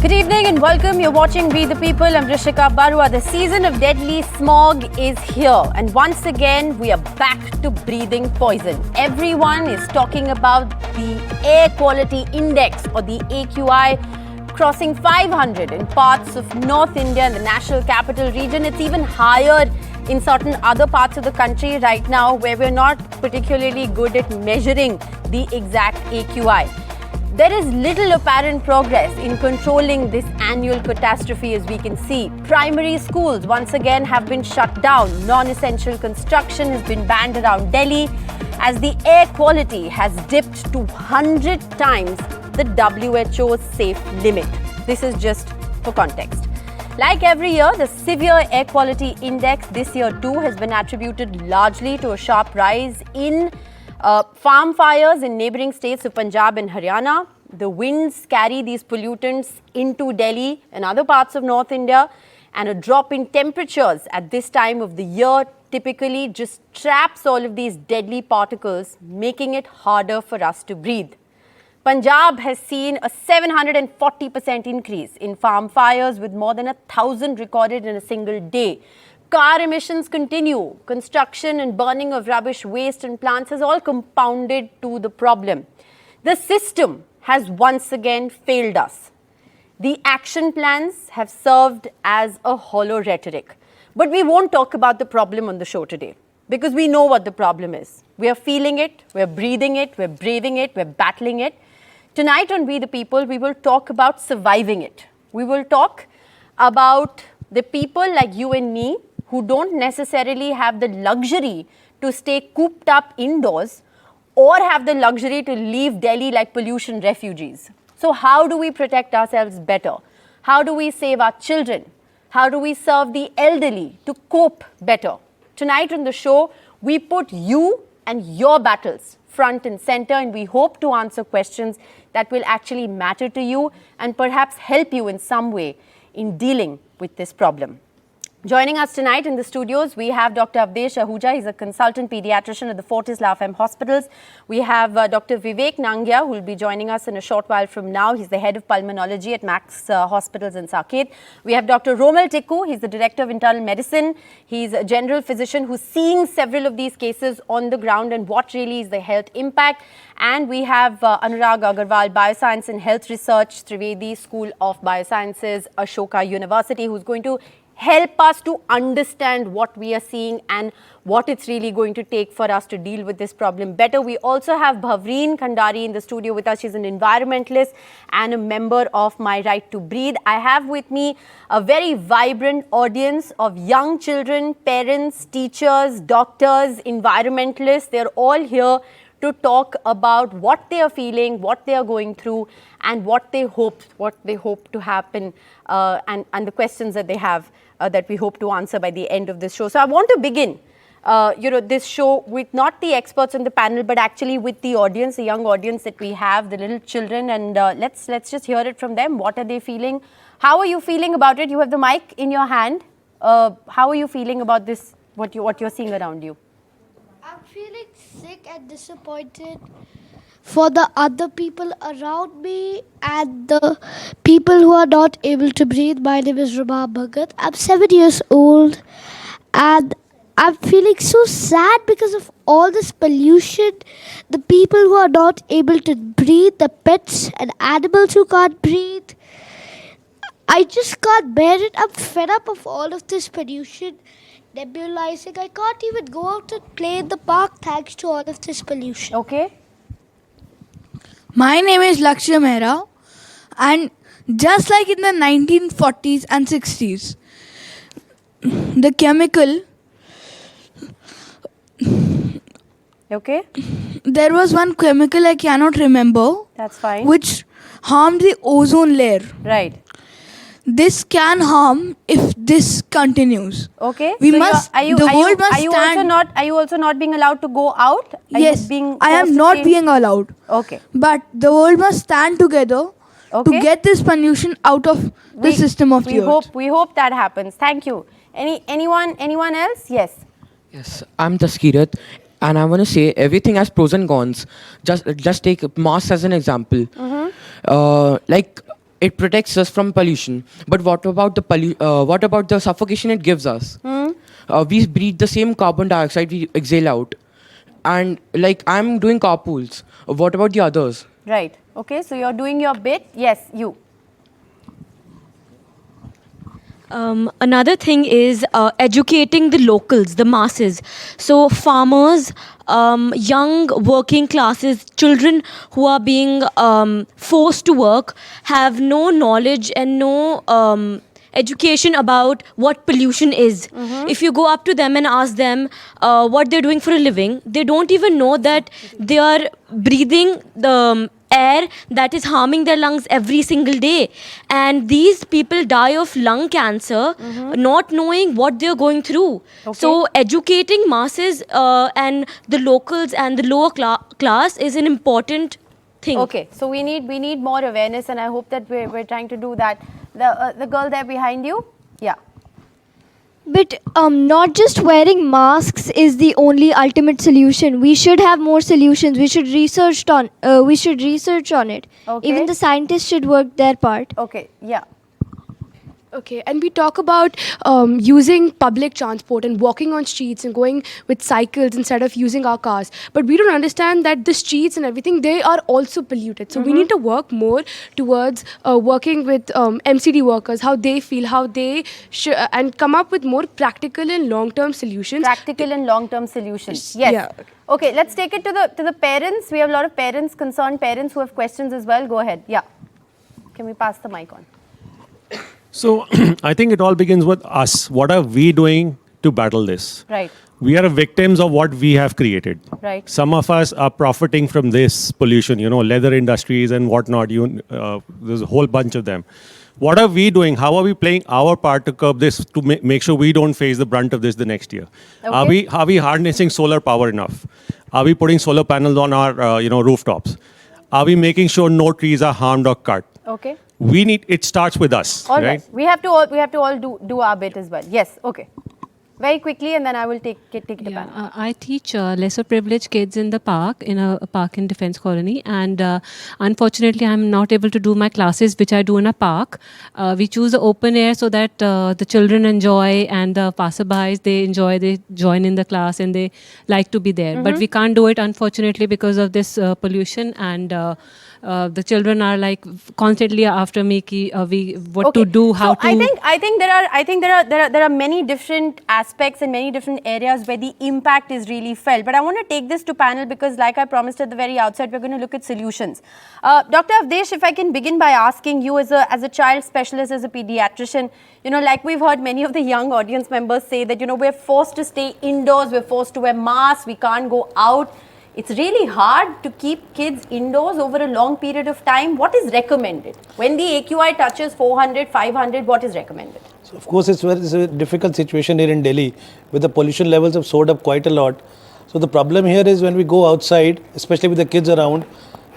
Good evening and welcome. You're watching We the People. I'm Rishika Barua. The season of deadly smog is here. And once again, we are back to breathing poison. Everyone is talking about the air quality index or the AQI crossing 500 in parts of North India and the national capital region. It's even higher in certain other parts of the country right now where we're not particularly good at measuring the exact AQI. There is little apparent progress in controlling this annual catastrophe, as we can see. Primary schools once again have been shut down. Non-essential construction has been banned around Delhi as the air quality has dipped to 100 times the WHO's safe limit. This is just for context. Like every year, the severe air quality index this year too has been attributed largely to a sharp rise in farm fires in neighbouring states of Punjab and Haryana. The winds carry these pollutants into Delhi and other parts of North India, and a drop in temperatures at this time of the year typically just traps all of these deadly particles, making it harder for us to breathe. Punjab has seen a 740% increase in farm fires, with more than 1,000 recorded in a single day. Car emissions continue. Construction and burning of rubbish, waste and plants has all compounded to the problem. The system has once again failed us. The action plans have served as a hollow rhetoric. But we won't talk about the problem on the show today because we know what the problem is. We are feeling it, we're breathing it, we're braving it, we're battling it. Tonight on We the People, we will talk about surviving it. We will talk about the people like you and me who don't necessarily have the luxury to stay cooped up indoors or have the luxury to leave Delhi like pollution refugees. So how do we protect ourselves better? How do we save our children? How do we serve the elderly to cope better? Tonight on the show, we put you and your battles front and center, and we hope to answer questions that will actually matter to you and perhaps help you in some way in dealing with this problem. Joining us tonight in the studios, we have Dr. Avdesh Ahuja. He's a consultant pediatrician at the Fortis LAFM hospitals. We have Dr. Vivek Nangia, who will be joining us in a short while from now. He's the head of pulmonology at Max Hospitals in Saket. We have Dr. Romal Tikku. He's the director of internal medicine. He's a general physician who's seeing several of these cases on the ground and what really is the health impact. And we have Anurag Agarwal, Bioscience and Health Research, Trivedi School of Biosciences, Ashoka University, who's going to help us to understand what we are seeing and what it's really going to take for us to deal with this problem better. We also have Bhavreen Khandari in the studio with us. She's an environmentalist and a member of My Right to Breathe. I have with me a very vibrant audience of young children, parents, teachers, doctors, environmentalists. They're all here to talk about what they are feeling, what they are going through, and what they hope to happen, and the questions that they have that we hope to answer by the end of this show. So I want to begin, this show with not the experts on the panel, but actually with the audience, the young audience that we have, the little children, and let's just hear it from them. What are they feeling? How are you feeling about it? You have the mic in your hand. How are you feeling about this? What you're seeing around you? I'm feeling sick and disappointed for the other people around me and the people who are not able to breathe. My name is Rama Bhagat. I'm 7 years old and I'm feeling so sad because of all this pollution. The people who are not able to breathe, the pets and animals who can't breathe. I just can't bear it. I'm fed up of all of this pollution. Nebulizing. I can't even go out and play in the park thanks to all of this pollution. Okay. My name is Lakshya Mehra, and just like in the 1940s and 60s, the chemical, Okay. there was one chemical I cannot remember, That's fine. which harmed the ozone layer. Right. This can harm if this continues. Okay. We So must. Are you the world must stand. Are you also not being allowed to go out? Are Yes, you being I am forced to not stay- being allowed. Okay. But the world must stand together Okay. to get this pollution out of the system of the earth. We hope that happens. Thank you. Anyone else? Yes. Yes, I'm Taskirat, and I want to say everything has pros and cons. Just take masks as an example. Like it protects us from pollution. But what about what about the suffocation it gives us? We breathe the same carbon dioxide we exhale out. And like I'm doing carpools. What about the others? Right. Okay, so you're doing your bit. Yes, you. Another thing is educating the locals, the masses. So farmers, young working classes, children who are being forced to work have no knowledge and no education about what pollution is. If you go up to them and ask them what they're doing for a living, they don't even know that they are breathing the air that is harming their lungs every single day, and these people die of lung cancer not knowing what they're going through. So educating masses and the locals and the lower class is an important thing. Okay, so we need more awareness, and I hope that we're trying to do that. The girl there behind you, yeah. But not just wearing masks is the only ultimate solution. We should have more solutions. We should research on. It. Okay. Even the scientists should work their part. Okay, yeah. Okay, and we talk about using public transport and walking on streets and going with cycles instead of using our cars. But we don't understand that the streets and everything, they are also polluted. So we need to work more towards working with MCD workers, how they feel, how they and come up with more practical and long-term solutions. Practical and long-term solutions. Yes. Yeah. Okay, let's take it to the parents. We have a lot of parents, concerned parents who have questions as well. Go ahead. Yeah. Can we pass the mic on? So I think it all begins with us. What are we doing to battle this? Right. We are victims of what we have created. Right. Some of us are profiting from this pollution, leather industries and whatnot. There's a whole bunch of them. What are we doing? How are we playing our part to curb this, to make sure we don't face the brunt of this the next year? Okay. Are we harnessing solar power enough? Are we putting solar panels on our rooftops? Are we making sure no trees are harmed or cut? Okay. It starts with us, All right? We have to all do our bit as well. Yes. Okay. Very quickly, and then I will take it to panel. I teach lesser privileged kids in the park, in a park in Defence Colony, and unfortunately I'm not able to do my classes which I do in a park. We choose the open air so that the children enjoy and the passerbys, they enjoy, they join in the class and they like to be there. But we can't do it unfortunately because of this pollution, and the children are like constantly after me what to do, how so to. I think there are many different aspects and many different areas where the impact is really felt. But I want to take this to panel because, like I promised at the very outset, we're going to look at solutions. Dr. Avdesh, if I can begin by asking you as a child specialist, as a pediatrician, like we've heard many of the young audience members say that we're forced to stay indoors, we're forced to wear masks, we can't go out. It's really hard to keep kids indoors over a long period of time. What is recommended? When the AQI touches 400, 500, what is recommended? So of course, it's a difficult situation here in Delhi, where the pollution levels have soared up quite a lot. So the problem here is when we go outside, especially with the kids around,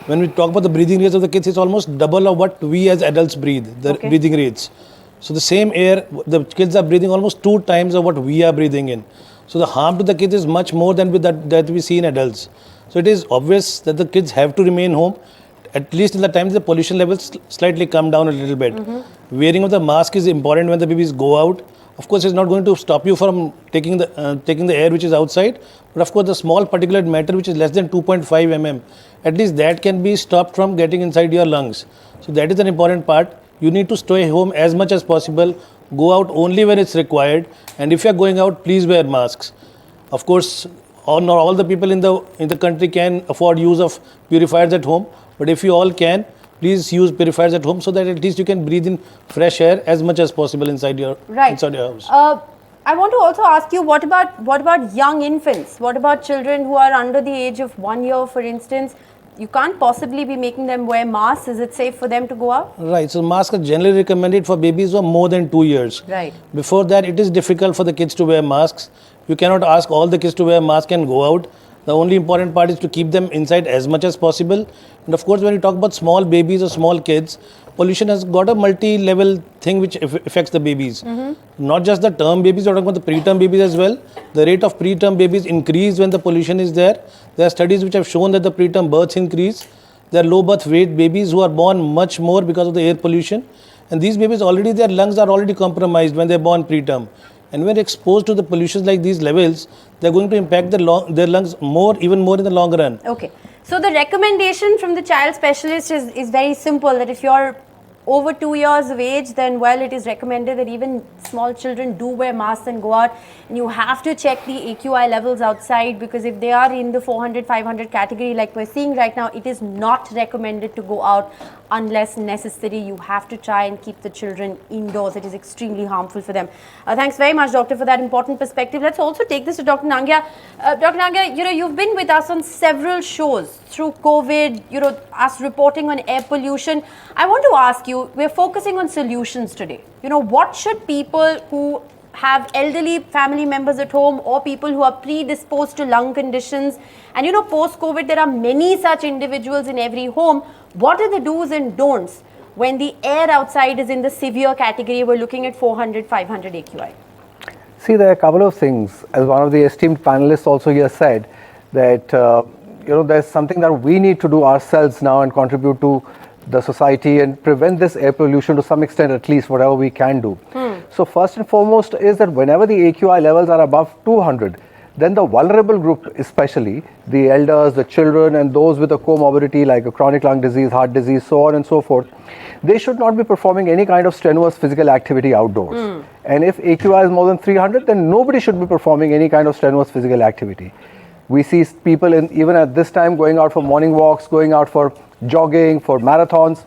when we talk about the breathing rates of the kids, it's almost double of what we as adults breathe, the breathing rates. So the same air, the kids are breathing almost 2 times of what we are breathing in. So the harm to the kids is much more than that we see in adults. So it is obvious that the kids have to remain home, at least in the time the pollution levels slightly come down a little bit. Wearing of the mask is important when the babies go out. Of course, it's not going to stop you from taking the air which is outside, but of course the small particulate matter which is less than 2.5 mm, at least that can be stopped from getting inside your lungs. So that is an important part. You need to stay home as much as possible, go out only when it's required, and if you are going out, please wear masks. Of course, not all the people in the country can afford use of purifiers at home, but if you all can, please use purifiers at home so that at least you can breathe in fresh air as much as possible inside your house. I want to also ask you, what about young infants? What about children who are under the age of 1 year, for instance? You can't possibly be making them wear masks. Is it safe for them to go out? Right. So masks are generally recommended for babies who are more than 2 years. Right. Before that, it is difficult for the kids to wear masks. You cannot ask all the kids to wear masks and go out. The only important part is to keep them inside as much as possible. And of course, when you talk about small babies or small kids, pollution has got a multi-level thing which affects the babies. Not just the term babies, we're talking about the preterm babies as well. The rate of preterm babies increase when the pollution is there. There are studies which have shown that the preterm births increase. There are low birth weight babies who are born much more because of the air pollution. And these babies already, their lungs are already compromised when they're born preterm. And when exposed to the pollutions like these levels, they're going to impact their lungs even more in the long run. Okay. So the recommendation from the child specialist is very simple, that if you're over 2 years of age, then well, it is recommended that even small children do wear masks and go out. And you have to check the AQI levels outside, because if they are in the 400, 500 category like we're seeing right now, it is not recommended to go out unless necessary. You have to try and keep the children indoors. It is extremely harmful for them. Thanks very much, Doctor, for that important perspective. Let's also take this to Dr. Nangia. Dr. Nangia, you've been with us on several shows through COVID, us reporting on air pollution. I want to ask you, we're focusing on solutions today. What should people who have elderly family members at home or people who are predisposed to lung conditions, and post-COVID, there are many such individuals in every home. What are the do's and don'ts when the air outside is in the severe category? We're looking at 400, 500 AQI. See, there are a couple of things. As one of the esteemed panelists also here said, that there's something that we need to do ourselves now and contribute to the society and prevent this air pollution to some extent, at least whatever we can do. So first and foremost is that whenever the AQI levels are above 200, then the vulnerable group, especially the elders, the children, and those with a comorbidity like a chronic lung disease, heart disease, so on and so forth, they should not be performing any kind of strenuous physical activity outdoors. And if AQI is more than 300, then nobody should be performing any kind of strenuous physical activity. We see people even at this time going out for morning walks, going out for jogging, for marathons.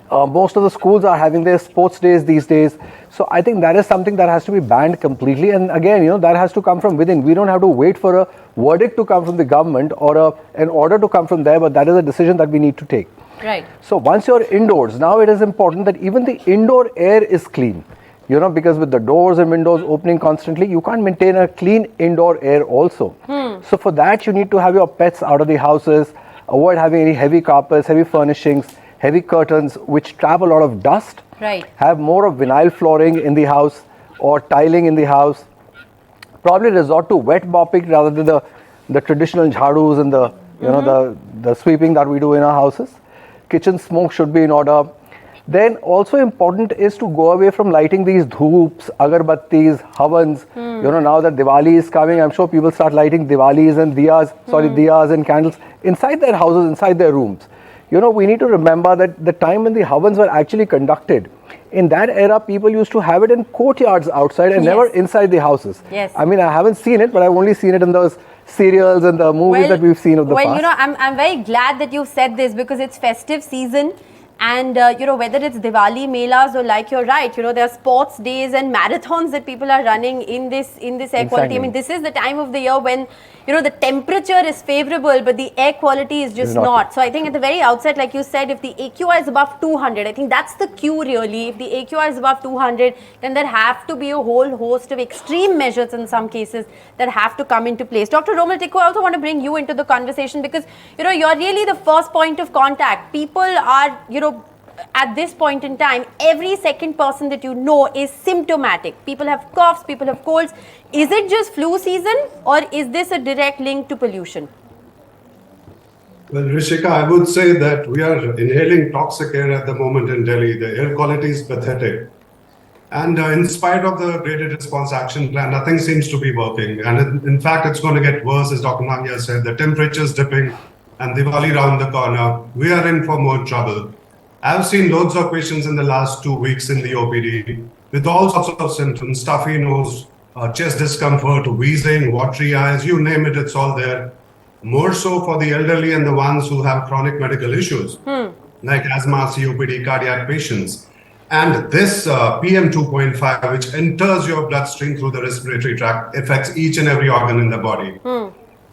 Most of the schools are having their sports days these days. So I think that is something that has to be banned completely. And again, that has to come from within. We don't have to wait for a verdict to come from the government or an order to come from there, but that is a decision that we need to take. Right. So once you're indoors, now it is important that even the indoor air is clean. Because with the doors and windows opening constantly, you can't maintain a clean indoor air also. So for that, you need to have your pets out of the houses, avoid having any heavy carpets, heavy furnishings, heavy curtains, which trap a lot of dust. Right. Have more of vinyl flooring in the house or tiling in the house. Probably resort to wet mopping rather than the traditional jhadus and the sweeping that we do in our houses. Kitchen smoke should be in order. Then also important is to go away from lighting these dhoops, agarbattis, havans. Now that Diwali is coming, I'm sure people start lighting Diwalis and diyas and candles inside their houses, inside their rooms. We need to remember that the time when the havans were actually conducted, in that era, people used to have it in courtyards outside and never inside the houses. Yes. I mean, I haven't seen it, but I've only seen it in those serials and the movies that we've seen of the past. I'm very glad that you've said this, because it's festive season. And, whether it's Diwali, Melas, or like you're right, there are sports days and marathons that people are running in this air quality. I mean, this is the time of the year when, the temperature is favorable, but the air quality is just not. So I think at the very outset, like you said, if the AQI is above 200, I think that's the cue really. If the AQI is above 200, then there have to be a whole host of extreme measures in some cases that have to come into place. Dr. Romal Tikku, I also want to bring you into the conversation, because, you're really the first point of contact. People are, at this point in time, every second person that you know is symptomatic. People have coughs, people have colds. Is it just flu season, or is this a direct link to pollution? Well, Rishika, I would say that we are inhaling toxic air at the moment in Delhi. The air quality is pathetic. And in spite of the graded response action plan, nothing seems to be working. And in fact, it's going to get worse, as Dr. Nangia said. The temperature's dipping and Diwali round the corner. We are in for more trouble. I've seen loads of patients in the last 2 weeks in the OPD with all sorts of symptoms: stuffy nose, chest discomfort, wheezing, watery eyes, you name it, it's all there. More so for the elderly and the ones who have chronic medical issues, like asthma, COPD, cardiac patients. And this PM 2.5, which enters your bloodstream through the respiratory tract, affects each and every organ in the body.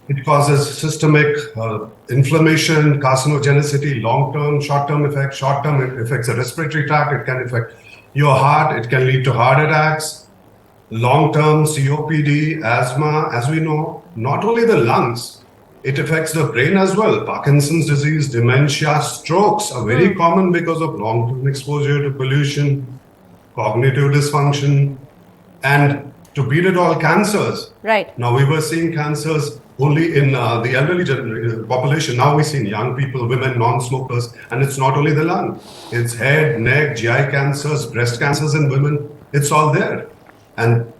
It causes systemic inflammation, carcinogenicity, long-term, short-term effects. Short-term, it affects the respiratory tract. It can affect your heart. It can lead to heart attacks. Long-term COPD, asthma, as we know, not only the lungs, it affects the brain as well. Parkinson's disease, dementia, strokes are very common because of long-term exposure to pollution, cognitive dysfunction, and to beat it all, cancers. Right. Now, we were seeing cancers only in the elderly population. Now we've seen young people, women, non-smokers, and it's not only the lung. It's head, neck, GI cancers, breast cancers in women. It's all there. And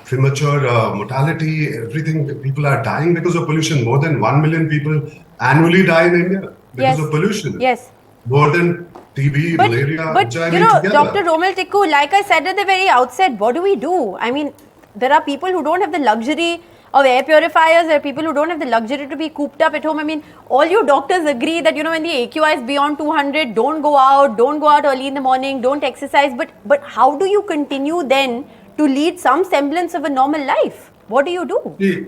premature mortality, everything. People are dying because of pollution. More than 1 million people annually die in India because of pollution. Yes. More than TB, malaria, but HIV you know, together. Dr. Romil Tikku, like I said at the very outset, what do we do? I mean, there are people who don't have the luxury of air purifiers. There are people who don't have the luxury to be cooped up at home. I mean, all you doctors agree that, you know, when the AQI is beyond 200, don't go out early in the morning, don't exercise. But how do you continue then to lead some semblance of a normal life? What do you do? See,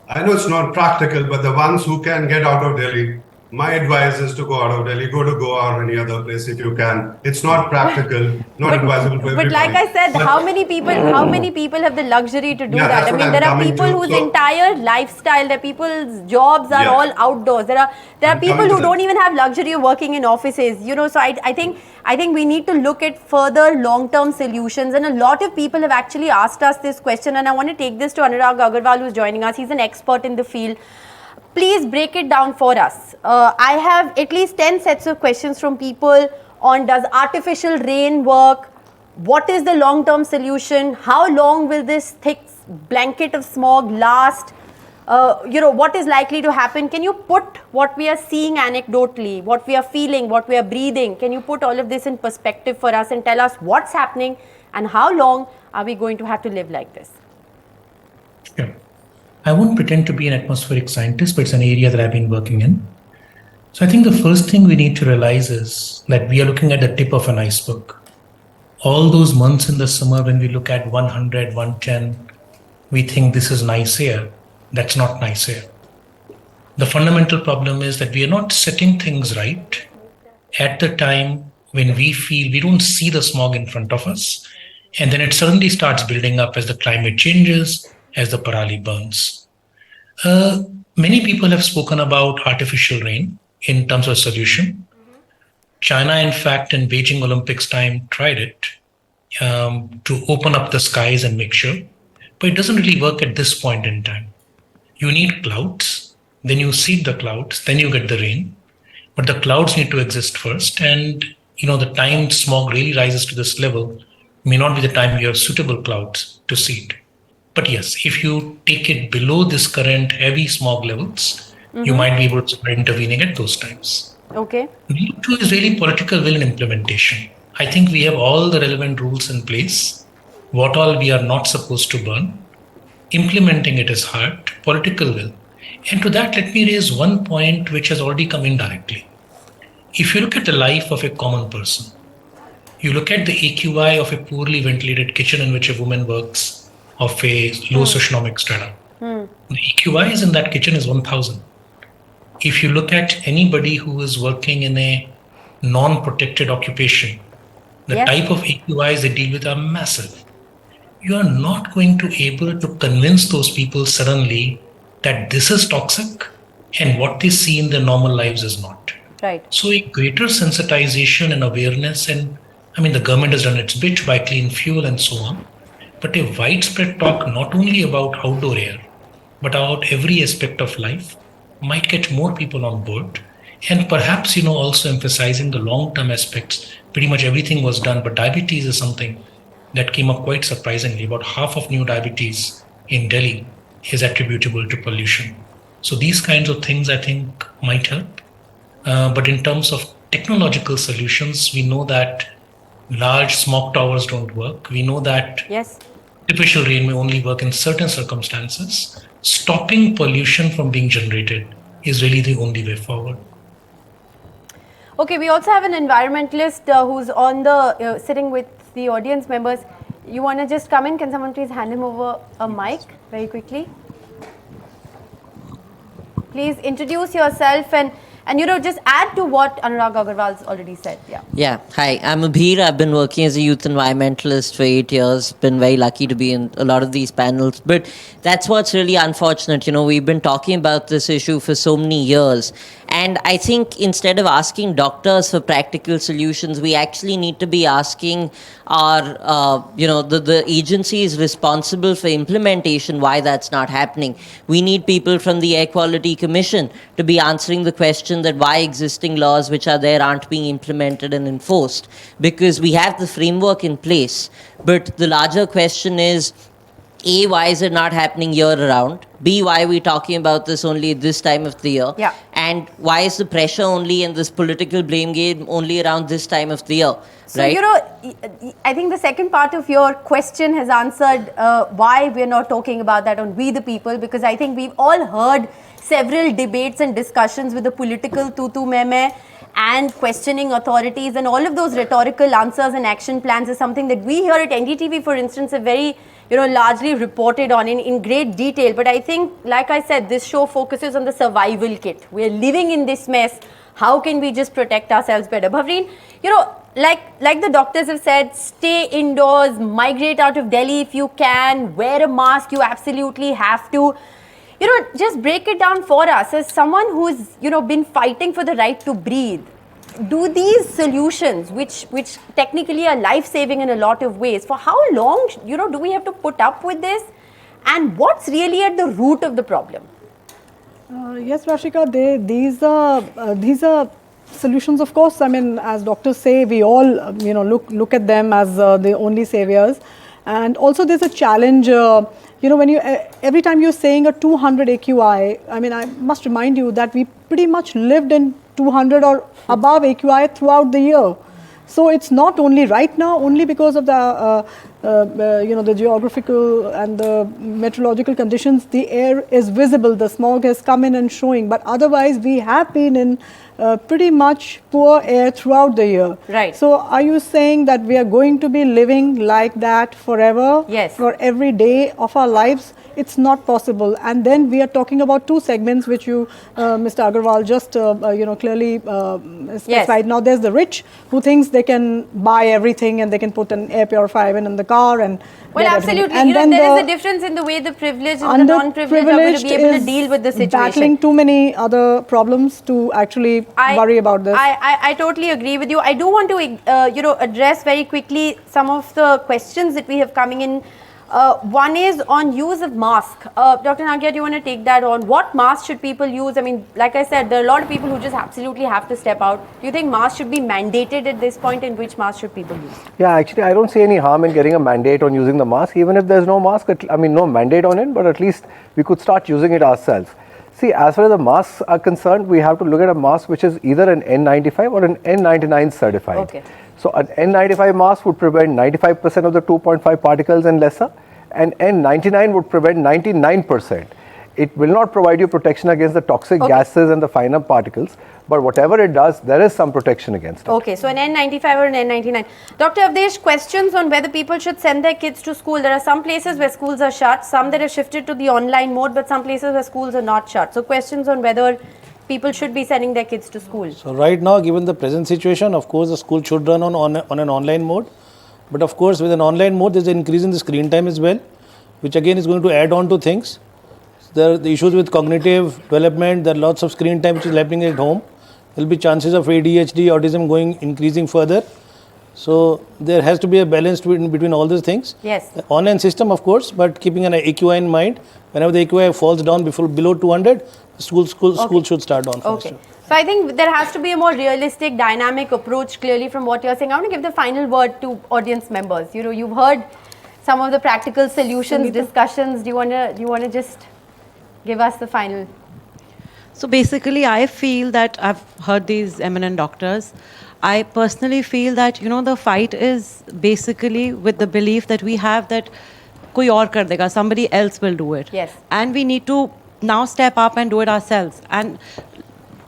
I know it's not practical, but the ones who can get out of Delhi, my advice is to go out of Delhi, go to Goa or any other place if you can. It's not practical, not advisable for everybody. But like I said, how many people have the luxury to do Yeah, that? that's I what mean, I'm there are coming people to. whose So- entire lifestyle, their people's jobs are Yeah. all outdoors. There are I'm people coming who to don't that. even have luxury of working in offices. You know, so I think we need to look at further long-term solutions. And a lot of people have actually asked us this question, and I want to take this to Anurag Agarwal, who's joining us. He's an expert in the field. Please break it down for us. I have at least 10 sets of questions from people on, does artificial rain work? What is the long-term solution? How long will this thick blanket of smog last? You know, what is likely to happen? Can you put what we are seeing anecdotally, what we are feeling, what we are breathing, can you put all of this in perspective for us and tell us what's happening and how long are we going to have to live like this? Sure. I won't pretend to be an atmospheric scientist, but it's an area that I've been working in. So I think the first thing we need to realize is that we are looking at the tip of an iceberg. All those months in the summer when we look at 100, 110, we think this is nice air. That's not nice air. The fundamental problem is that we are not setting things right at the time when we feel we don't see the smog in front of us, and then it suddenly starts building up as the climate changes, as the parali burns. Many people have spoken about artificial rain in terms of solution. China, in fact, in Beijing Olympics time, tried it to open up the skies and make sure, but it doesn't really work at this point in time. You need clouds, then you seed the clouds, then you get the rain, but the clouds need to exist first. And you know, the time smog really rises to this level may not be the time you have suitable clouds to seed. But yes, if you take it below this current heavy smog levels, you might be able to start intervening at those times. Okay. Need to is really political will and implementation. I think we have all the relevant rules in place, what all we are not supposed to burn. Implementing it is hard, political will. And to that, let me raise one point which has already come in directly. If you look at the life of a common person, you look at the AQI of a poorly ventilated kitchen in which a woman works, of a low socioeconomic strata. The AQIs in that kitchen is 1,000. If you look at anybody who is working in a non-protected occupation, the type of AQIs they deal with are massive. You are not going to be able to convince those people suddenly that this is toxic and what they see in their normal lives is not. Right. So a greater sensitization and awareness, and I mean the government has done its bit by clean fuel and so on, but a widespread talk not only about outdoor air, but about every aspect of life might get more people on board. And perhaps, you know, also emphasizing the long-term aspects. Pretty much everything was done, but diabetes is something that came up quite surprisingly. About half of new diabetes in Delhi is attributable to pollution. So these kinds of things, I think, might help. But in terms of technological solutions, we know that large smog towers don't work. We know that artificial rain may only work in certain circumstances. Stopping pollution from being generated is really the only way forward. Okay, we also have an environmentalist who's on the sitting with the audience members. You want to just come in? Can someone please hand him over a mic very quickly? Please introduce yourself and And just add to what Anurag Agarwal's already said. Yeah. Yeah. Hi, I'm Abhir. I've been working as a youth environmentalist for 8 years. Been very lucky to be in a lot of these panels. But that's what's really unfortunate. We've been talking about this issue for so many years. And I think instead of asking doctors for practical solutions, we actually need to be asking our, the agencies responsible for implementation why that's not happening. We need people from the Air Quality Commission to be answering the question that why existing laws which are there aren't being implemented and enforced. Because we have the framework in place, but the larger question is, A, why is it not happening year around? B, why are we talking about this only this time of the year? Yeah. And why is the pressure only in this political blame game only around this time of the year? So, right? I think the second part of your question has answered why we're not talking about that on We the People, because I think we've all heard several debates and discussions with the political tutu meme and questioning authorities, and all of those rhetorical answers and action plans is something that we here at NDTV, for instance, have very largely reported on in great detail. But I think, like I said, this show focuses on the survival kit. We're living in this mess. How can we just protect ourselves better? Bhavreen, like the doctors have said, stay indoors, migrate out of Delhi if you can, wear a mask, you absolutely have to. Just break it down for us as someone who's, been fighting for the right to breathe. Do these solutions, which technically are life-saving in a lot of ways, for how long, do we have to put up with this? And what's really at the root of the problem? Yes, Rashika, these are solutions, of course. I mean, as doctors say, we all, look at them as the only saviors. And also there's a challenge, when every time you're saying a 200 AQI, I mean, I must remind you that we pretty much lived in 200 or above AQI throughout the year. So it's not only right now, only because of the geographical and the meteorological conditions, the air is visible, the smog has come in and showing, but otherwise we have been in pretty much poor air throughout the year. Right. So are you saying that we are going to be living like that forever? Yes. For every day of our lives? It's not possible. And then we are talking about two segments which you, Mr. Agarwal, just clearly specified. Yes. Now there's the rich who thinks they can buy everything and they can put an air purifier even in the car and. Well, absolutely. And there is a difference in the way the privileged and the non-privileged are going to be able to deal with the situation. Battling too many other problems to actually worry about this. I totally agree with you. I do want to address very quickly some of the questions that we have coming in. One is on use of mask. Dr. Nagia, do you want to take that on? What mask should people use? I mean, like I said, there are a lot of people who just absolutely have to step out. Do you think masks should be mandated at this point, and which mask should people use? Yeah, actually, I don't see any harm in getting a mandate on using the mask, even if there's no mask, no mandate on it, but at least we could start using it ourselves. See, as far as the masks are concerned, we have to look at a mask which is either an N95 or an N99 certified. Okay. So an N95 mask would prevent 95% of the 2.5 particles and lesser, and N99 would prevent 99%. It will not provide you protection against the toxic gases and the finer particles, but whatever it does, there is some protection against it. Okay, so an N95 or an N99. Dr. Avdesh, questions on whether people should send their kids to school. There are some places where schools are shut, some that have shifted to the online mode, but some places where schools are not shut. So questions on whether people should be sending their kids to school. So right now, given the present situation, of course, the school should run on an online mode. But of course, with an online mode, there's an increase in the screen time as well, which again is going to add on to things. There are the issues with cognitive development. There are lots of screen time which is happening at home. There will be chances of ADHD, autism increasing further. So there has to be a balance between all these things. Yes. The online system, of course, but keeping an AQI in mind. Whenever the AQI falls down below 200, school should start on. Okay. So I think there has to be a more realistic, dynamic approach. Clearly, from what you're saying, I want to give the final word to audience members. You've heard some of the practical solutions, discussions. Do you want to just give us the final? So basically, I feel that I've heard these eminent doctors. I personally feel that, the fight is basically with the belief that we have that koi aur kar dega, somebody else will do it. Yes. And we need to now step up and do it ourselves. And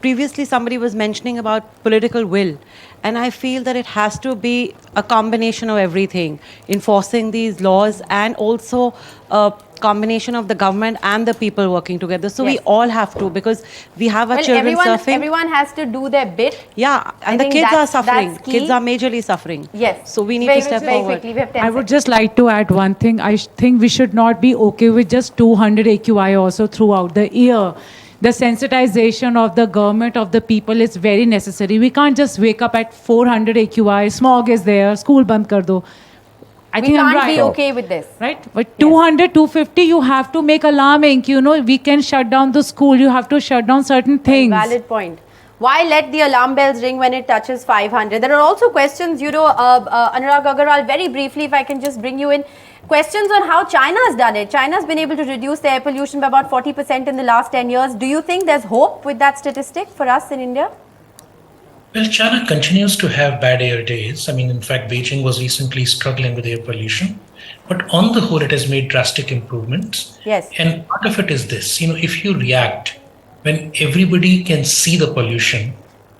previously somebody was mentioning about political will. And I feel that it has to be a combination of everything, enforcing these laws and also a combination of the government and the people working together. So we all have to, because we have our children suffering. Everyone has to do their bit. Yeah, and I the think kids are that's suffering. key. Kids are majorly suffering. Yes. So we need Very to step very forward. quickly. We have 10 I would seconds. just like to add one thing. I think we should not be okay with just 200 AQI also throughout the year. The sensitization of the government, of the people is very necessary. We can't just wake up at 400 AQI, smog is there, school band kar do. I think I'm can't right. be okay with this. Right? But 200, 250, you have to make alarming. You know, we can shut down the school. You have to shut down certain things. Valid point. Why let the alarm bells ring when it touches 500? There are also questions, Anurag Agarwal, very briefly, if I can just bring you in. Questions on how China has done it. China has been able to reduce the air pollution by about 40% in the last 10 years. Do you think there's hope with that statistic for us in India? Well, China continues to have bad air days. I mean, in fact, Beijing was recently struggling with air pollution. But on the whole, it has made drastic improvements. Yes. And part of it is this, if you react, when everybody can see the pollution,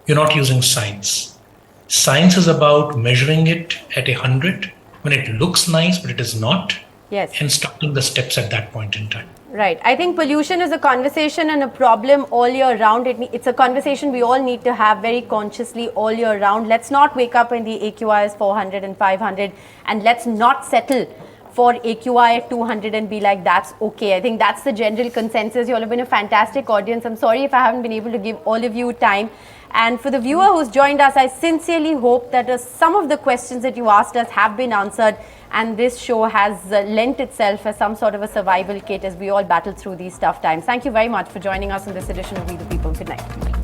you're not using science. Science is about measuring it at 100 when it looks nice, but it is not. Yes. And starting the steps at that point in time. Right. I think pollution is a conversation and a problem all year round. It's a conversation we all need to have very consciously all year round. Let's not wake up when the AQI is 400 and 500, and let's not settle for AQI at 200 and be like, that's okay. I think that's the general consensus. You all have been a fantastic audience. I'm sorry if I haven't been able to give all of you time. And for the viewer who's joined us, I sincerely hope that some of the questions that you asked us have been answered, and this show has lent itself as some sort of a survival kit as we all battle through these tough times. Thank you very much for joining us in this edition of We the People. Good night.